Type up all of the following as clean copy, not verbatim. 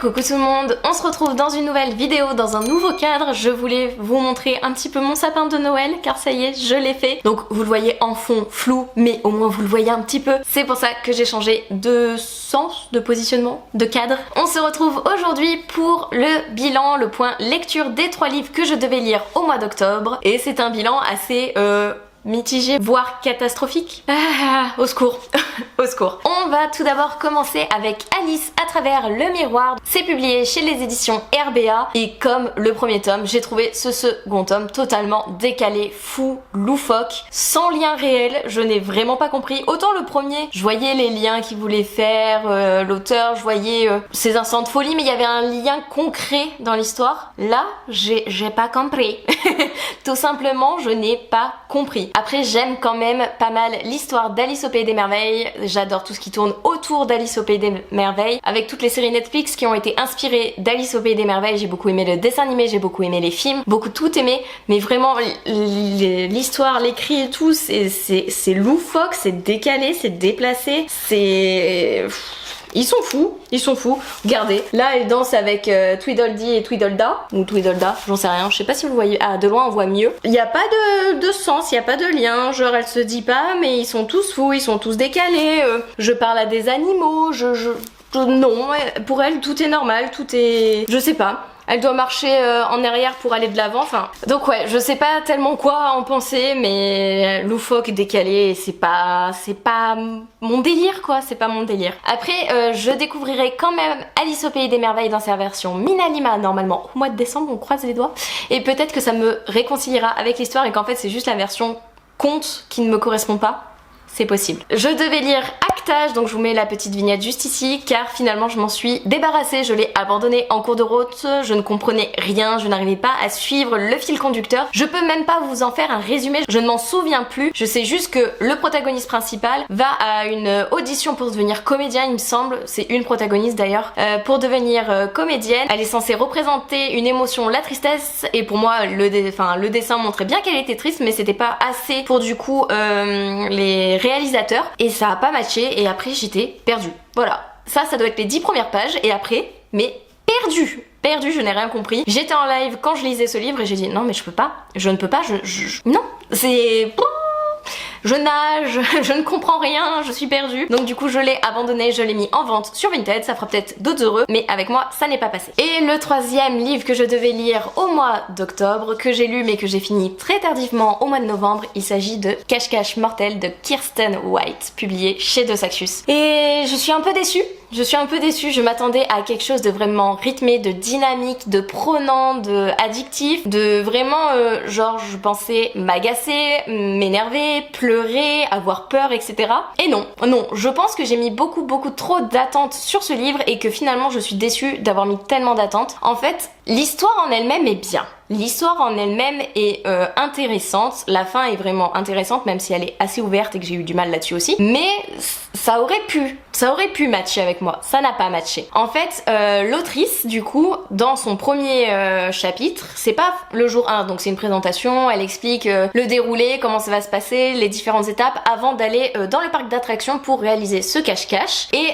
coucou tout le monde, on se retrouve dans une nouvelle vidéo, dans un nouveau cadre. Je voulais vous montrer un petit peu mon sapin de Noël, car ça y est, je l'ai fait. Donc vous le voyez en fond flou, mais au moins vous le voyez un petit peu. C'est pour ça que j'ai changé de sens, de positionnement, de cadre. On se retrouve aujourd'hui pour le bilan, le point lecture des 3 livres que je devais lire au mois d'octobre. Et c'est un bilan assez mitigé, voire catastrophique. Au secours, au secours. On va tout d'abord commencer avec Alice à travers le miroir. C'est publié chez les éditions RBA et comme le premier tome, j'ai trouvé ce second tome totalement décalé, fou, loufoque, sans lien réel. Je n'ai vraiment pas compris. Autant le premier, je voyais les liens qu'il voulait faire, l'auteur, je voyais ses instants de folie, mais il y avait un lien concret dans l'histoire. Là, j'ai pas compris. Tout simplement, je n'ai pas compris. Après, j'aime quand même pas mal l'histoire d'Alice au Pays des Merveilles. J'adore tout ce qui tourne autour d'Alice au Pays des Merveilles. Avec toutes les séries Netflix qui ont été inspirées d'Alice au Pays des Merveilles, j'ai beaucoup aimé le dessin animé, j'ai beaucoup aimé les films, beaucoup tout aimé. Mais vraiment, l'histoire, l'écrit et tout, c'est loufoque, c'est décalé, c'est déplacé, c'est... Ils sont fous. Regardez, là elle danse avec Tweedledee et Tweedledum, ou Tweedledum, j'en sais rien, je sais pas si vous voyez, de loin on voit mieux. Il n'y a pas de sens, il n'y a pas de lien, genre elle se dit pas, mais ils sont tous fous, ils sont tous décalés, je parle à des animaux, non, pour elle tout est normal, tout est... je sais pas. Elle doit marcher en arrière pour aller de l'avant, enfin... Donc ouais, je sais pas tellement quoi en penser, mais loufoque, décalé, c'est pas mon délire quoi, c'est pas mon délire. Après, je découvrirai quand même Alice au Pays des Merveilles dans sa version Minalima, normalement au mois de décembre, on croise les doigts. Et peut-être que ça me réconciliera avec l'histoire et qu'en fait c'est juste la version conte qui ne me correspond pas. C'est possible. Je devais lire Actage, donc je vous mets la petite vignette juste ici, car finalement je m'en suis débarrassée, je l'ai abandonné en cours de route, je ne comprenais rien, je n'arrivais pas à suivre le fil conducteur. Je peux même pas vous en faire un résumé, je ne m'en souviens plus. Je sais juste que le protagoniste principal va à une audition pour devenir comédien, il me semble, c'est une protagoniste d'ailleurs, pour devenir comédienne. Elle est censée représenter une émotion, la tristesse, et pour moi le dessin montrait bien qu'elle était triste, mais c'était pas assez pour du coup les réalisateurs, et ça a pas matché, et après j'étais perdue. Voilà, ça doit être les 10 premières pages, et après, mais perdue, je n'ai rien compris. J'étais en live quand je lisais ce livre et j'ai dit non mais je peux pas, je ne peux pas, non, c'est... Je nage, je ne comprends rien, je suis perdue. Donc du coup je l'ai abandonné, je l'ai mis en vente sur Vinted, ça fera peut-être d'autres heureux, mais avec moi ça n'est pas passé. Et le 3e livre que je devais lire au mois d'octobre, que j'ai lu mais que j'ai fini très tardivement au mois de novembre, il s'agit de Cache-Cache Mortel de Kirsten White, publié chez De Saxus. Et je suis un peu déçue. Je m'attendais à quelque chose de vraiment rythmé, de dynamique, de prenant, de addictif, de vraiment genre je pensais m'agacer, m'énerver, pleurer, avoir peur, etc. Et non, je pense que j'ai mis beaucoup trop d'attentes sur ce livre et que finalement je suis déçue d'avoir mis tellement d'attentes. En fait, l'histoire en elle-même est bien. L'histoire en elle-même est intéressante, la fin est vraiment intéressante même si elle est assez ouverte et que j'ai eu du mal là-dessus aussi, mais ça aurait pu matcher avec moi, ça n'a pas matché. En fait, l'autrice du coup, dans son premier chapitre, c'est pas le jour 1, donc c'est une présentation, elle explique le déroulé, comment ça va se passer, les différentes étapes avant d'aller dans le parc d'attractions pour réaliser ce cache-cache. Et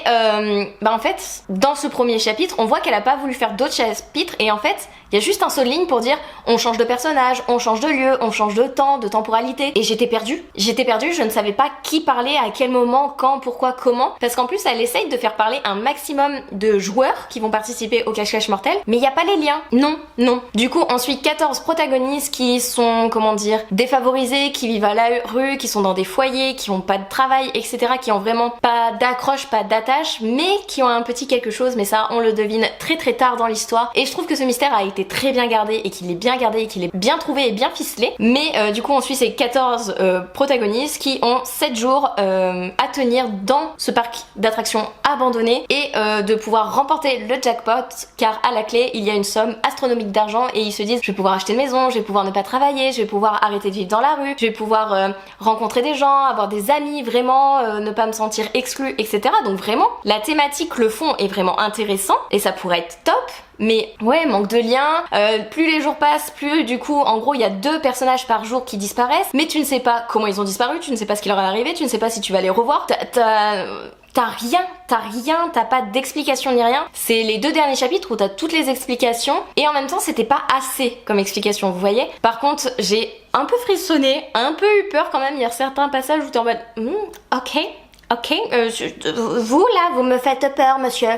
en fait, dans ce premier chapitre, on voit qu'elle a pas voulu faire d'autres chapitres et en fait, il y a juste un seul ligne pour dire on change de personnage, on change de lieu, on change de temps, de temporalité. Et j'étais perdue, je ne savais pas qui parler, à quel moment, quand, pourquoi, comment. Parce qu'en plus elle essaye de faire parler un maximum de joueurs qui vont participer au cache-cache mortel, mais il n'y a pas les liens. Non. Du coup on suit 14 protagonistes qui sont, comment dire, défavorisés, qui vivent à la rue, qui sont dans des foyers, qui ont pas de travail, etc. Qui ont vraiment pas d'accroche, pas d'attache, mais qui ont un petit quelque chose, mais ça on le devine très tard dans l'histoire. Et je trouve que ce mystère a été très bien gardé et qu'il est bien gardé et qu'il est bien trouvé et bien ficelé. Mais du coup on suit ces 14 protagonistes qui ont 7 jours à tenir dans ce parc d'attractions abandonné et de pouvoir remporter le jackpot, car à la clé il y a une somme astronomique d'argent et ils se disent je vais pouvoir acheter une maison, je vais pouvoir ne pas travailler, je vais pouvoir arrêter de vivre dans la rue, je vais pouvoir rencontrer des gens, avoir des amis, vraiment ne pas me sentir exclue, etc. Donc vraiment la thématique, le fond est vraiment intéressant et ça pourrait être top. mais ouais, manque de lien. Plus les jours passent, plus du coup, en gros, il y a 2 personnages par jour qui disparaissent, mais tu ne sais pas comment ils ont disparu, tu ne sais pas ce qui leur est arrivé, tu ne sais pas si tu vas les revoir. T'as rien, t'as pas d'explication ni rien. C'est les 2 derniers chapitres où t'as toutes les explications et en même temps c'était pas assez comme explication, vous voyez. Par contre, j'ai un peu frissonné, un peu eu peur quand même. Il y a certains passages où t'es en mode ok, vous là, vous me faites peur, monsieur.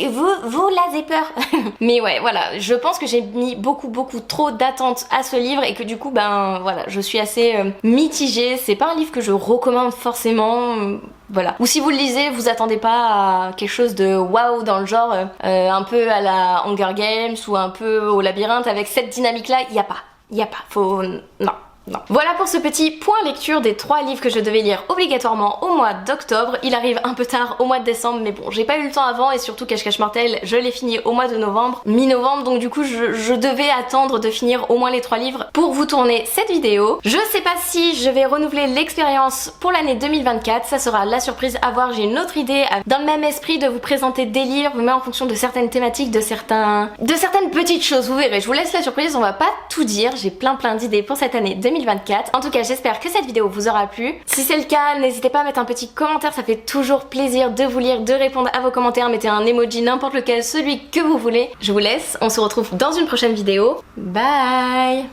vous là, j'ai peur. Mais ouais, voilà, je pense que j'ai mis beaucoup trop d'attentes à ce livre et que du coup, ben voilà, je suis assez mitigée. C'est pas un livre que je recommande forcément. Voilà. Ou si vous le lisez, vous attendez pas à quelque chose de waouh dans le genre un peu à la Hunger Games ou un peu au Labyrinthe avec cette dynamique là, y a pas. Faut... Non. Non. Voilà pour ce petit point lecture des 3 livres que je devais lire obligatoirement au mois d'octobre. Il arrive un peu tard au mois de décembre, mais bon, j'ai pas eu le temps avant et surtout Cache-Cache Mortel, je l'ai fini au mois de novembre, mi-novembre, donc du coup je devais attendre de finir au moins les 3 livres pour vous tourner cette vidéo. Je sais pas si je vais renouveler l'expérience pour l'année 2024, ça sera la surprise à voir. J'ai une autre idée dans le même esprit de vous présenter des livres, mais en fonction de certaines thématiques, de certaines petites choses, vous verrez. Je vous laisse la surprise, on va pas tout dire, j'ai plein d'idées pour cette année 2024. En tout cas, j'espère que cette vidéo vous aura plu. Si c'est le cas, n'hésitez pas à mettre un petit commentaire, ça fait toujours plaisir de vous lire, de répondre à vos commentaires. Mettez un emoji, n'importe lequel, celui que vous voulez. Je vous laisse, on se retrouve dans une prochaine vidéo. Bye!